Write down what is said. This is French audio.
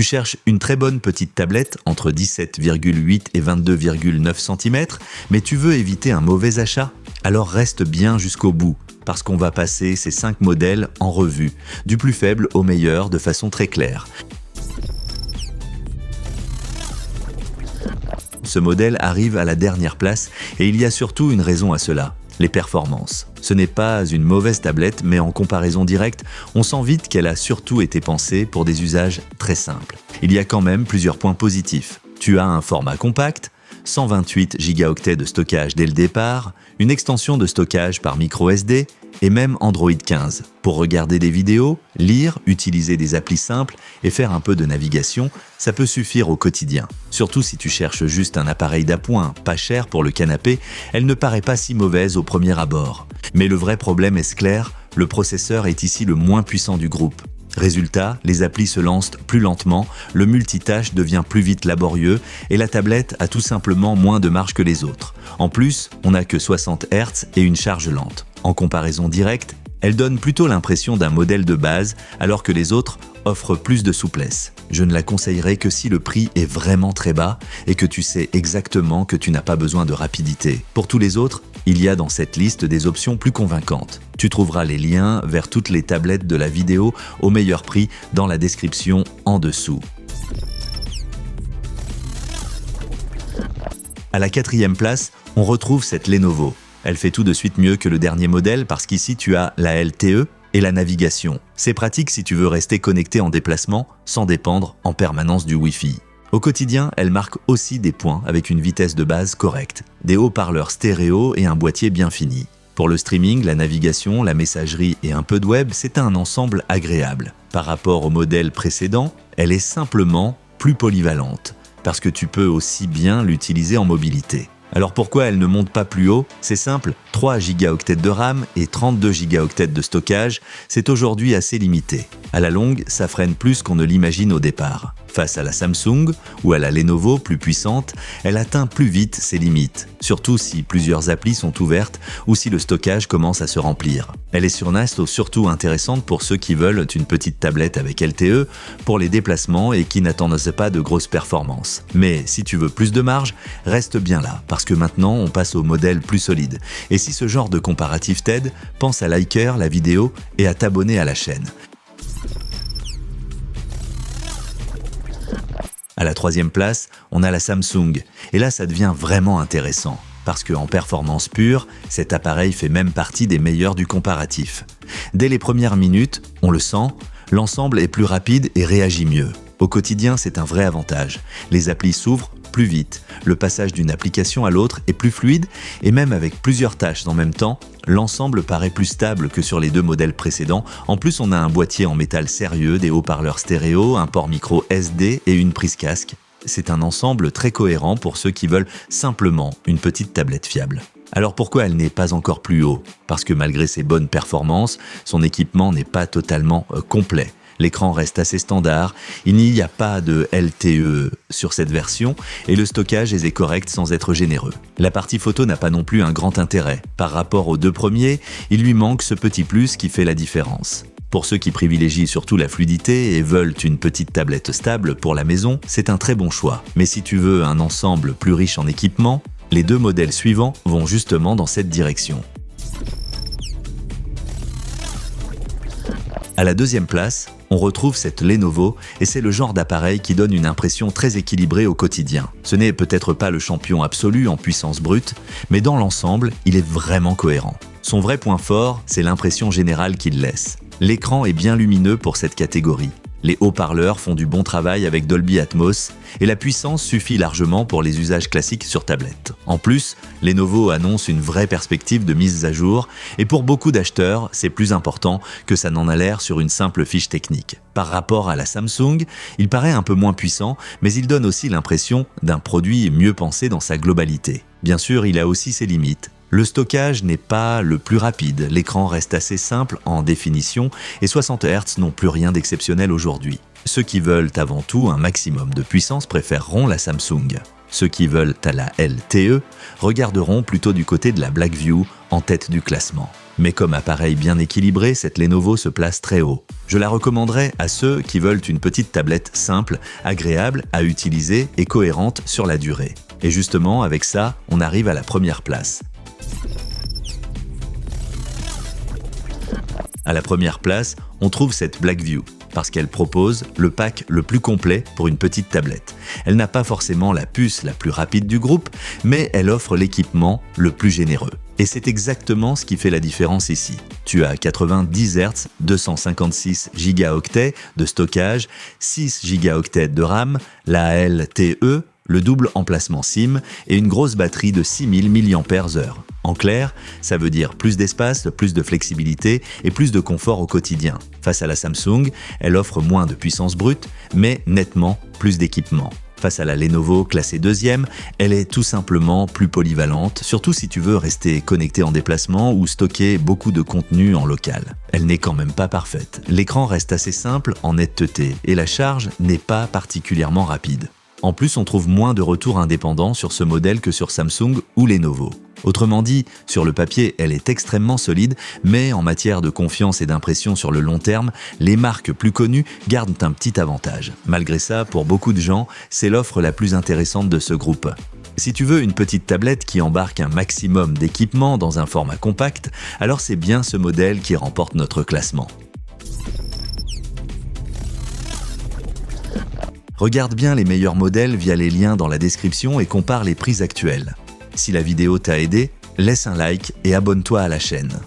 Tu cherches une très bonne petite tablette entre 17,8 et 22,9 cm, mais tu veux éviter un mauvais achat? Alors reste bien jusqu'au bout, parce qu'on va passer ces 5 modèles en revue, du plus faible au meilleur de façon très claire. Ce modèle arrive à la dernière place et il y a surtout une raison à cela, les performances. Ce n'est pas une mauvaise tablette, mais en comparaison directe, on sent vite qu'elle a surtout été pensée pour des usages très simples. Il y a quand même plusieurs points positifs. Tu as un format compact, 128 Go de stockage dès le départ, une extension de stockage par micro SD et même Android 15. Pour regarder des vidéos, lire, utiliser des applis simples et faire un peu de navigation, ça peut suffire au quotidien. Surtout si tu cherches juste un appareil d'appoint, pas cher pour le canapé, elle ne paraît pas si mauvaise au premier abord. Mais le vrai problème est clair, le processeur est ici le moins puissant du groupe. Résultat, les applis se lancent plus lentement, le multitâche devient plus vite laborieux et la tablette a tout simplement moins de marge que les autres. En plus, on n'a que 60 Hz et une charge lente. En comparaison directe, elle donne plutôt l'impression d'un modèle de base alors que les autres offrent plus de souplesse. Je ne la conseillerais que si le prix est vraiment très bas et que tu sais exactement que tu n'as pas besoin de rapidité. Pour tous les autres, il y a dans cette liste des options plus convaincantes. Tu trouveras les liens vers toutes les tablettes de la vidéo au meilleur prix dans la description en dessous. À la 4e place, on retrouve cette Lenovo. Elle fait tout de suite mieux que le dernier modèle parce qu'ici tu as la LTE et la navigation. C'est pratique si tu veux rester connecté en déplacement sans dépendre en permanence du Wi-Fi. Au quotidien, elle marque aussi des points avec une vitesse de base correcte, des haut-parleurs stéréo et un boîtier bien fini. Pour le streaming, la navigation, la messagerie et un peu de web, c'est un ensemble agréable. Par rapport au modèle précédent, elle est simplement plus polyvalente, parce que tu peux aussi bien l'utiliser en mobilité. Alors pourquoi elle ne monte pas plus haut? C'est simple, 3 Go de RAM et 32 Go de stockage, c'est aujourd'hui assez limité. À la longue, ça freine plus qu'on ne l'imagine au départ. Face à la Samsung ou à la Lenovo plus puissante, elle atteint plus vite ses limites, surtout si plusieurs applis sont ouvertes ou si le stockage commence à se remplir. Elle est surtout intéressante pour ceux qui veulent une petite tablette avec LTE pour les déplacements et qui n'attendent pas de grosses performances. Mais si tu veux plus de marge, reste bien là, parce que maintenant on passe au modèle plus solide. Et si ce genre de comparatif t'aide, pense à liker la vidéo et à t'abonner à la chaîne. À la 3e place, on a la Samsung. Et là, ça devient vraiment intéressant. Parce qu'en performance pure, cet appareil fait même partie des meilleurs du comparatif. Dès les premières minutes, on le sent, l'ensemble est plus rapide et réagit mieux. Au quotidien, c'est un vrai avantage. Les applis s'ouvrent plus vite, le passage d'une application à l'autre est plus fluide et même avec plusieurs tâches en même temps, l'ensemble paraît plus stable que sur les 2 modèles précédents. En plus, on a un boîtier en métal sérieux, des haut-parleurs stéréo, un port micro SD et une prise casque. C'est un ensemble très cohérent pour ceux qui veulent simplement une petite tablette fiable. Alors pourquoi elle n'est pas encore plus haut? Parce que malgré ses bonnes performances, son équipement n'est pas totalement complet. L'écran reste assez standard, il n'y a pas de LTE sur cette version et le stockage est correct sans être généreux. La partie photo n'a pas non plus un grand intérêt. Par rapport aux 2 premiers, il lui manque ce petit plus qui fait la différence. Pour ceux qui privilégient surtout la fluidité et veulent une petite tablette stable pour la maison, c'est un très bon choix. Mais si tu veux un ensemble plus riche en équipement, les 2 modèles suivants vont justement dans cette direction. À la 2e place, on retrouve cette Lenovo et c'est le genre d'appareil qui donne une impression très équilibrée au quotidien. Ce n'est peut-être pas le champion absolu en puissance brute, mais dans l'ensemble, il est vraiment cohérent. Son vrai point fort, c'est l'impression générale qu'il laisse. L'écran est bien lumineux pour cette catégorie. Les haut-parleurs font du bon travail avec Dolby Atmos et la puissance suffit largement pour les usages classiques sur tablette. En plus, Lenovo annonce une vraie perspective de mise à jour et pour beaucoup d'acheteurs, c'est plus important que ça n'en a l'air sur une simple fiche technique. Par rapport à la Samsung, il paraît un peu moins puissant, mais il donne aussi l'impression d'un produit mieux pensé dans sa globalité. Bien sûr, il a aussi ses limites. Le stockage n'est pas le plus rapide, l'écran reste assez simple en définition et 60 Hz n'ont plus rien d'exceptionnel aujourd'hui. Ceux qui veulent avant tout un maximum de puissance préféreront la Samsung. Ceux qui veulent à la LTE regarderont plutôt du côté de la Blackview en tête du classement. Mais comme appareil bien équilibré, cette Lenovo se place très haut. Je la recommanderais à ceux qui veulent une petite tablette simple, agréable à utiliser et cohérente sur la durée. Et justement, avec ça, on arrive à la première place. À la première place, on trouve cette Blackview, parce qu'elle propose le pack le plus complet pour une petite tablette. Elle n'a pas forcément la puce la plus rapide du groupe, mais elle offre l'équipement le plus généreux. Et c'est exactement ce qui fait la différence ici. Tu as 90 Hz, 256 Go de stockage, 6 Go de RAM, la LTE, le double emplacement SIM et une grosse batterie de 6000 mAh. En clair, ça veut dire plus d'espace, plus de flexibilité et plus de confort au quotidien. Face à la Samsung, elle offre moins de puissance brute, mais nettement plus d'équipement. Face à la Lenovo classée deuxième, elle est tout simplement plus polyvalente, surtout si tu veux rester connecté en déplacement ou stocker beaucoup de contenu en local. Elle n'est quand même pas parfaite. L'écran reste assez simple en netteté et la charge n'est pas particulièrement rapide. En plus, on trouve moins de retours indépendants sur ce modèle que sur Samsung ou Lenovo. Autrement dit, sur le papier, elle est extrêmement solide, mais en matière de confiance et d'impression sur le long terme, les marques plus connues gardent un petit avantage. Malgré ça, pour beaucoup de gens, c'est l'offre la plus intéressante de ce groupe. Si tu veux une petite tablette qui embarque un maximum d'équipements dans un format compact, alors c'est bien ce modèle qui remporte notre classement. Regarde bien les meilleurs modèles via les liens dans la description et compare les prix actuels. Si la vidéo t'a aidé, laisse un like et abonne-toi à la chaîne.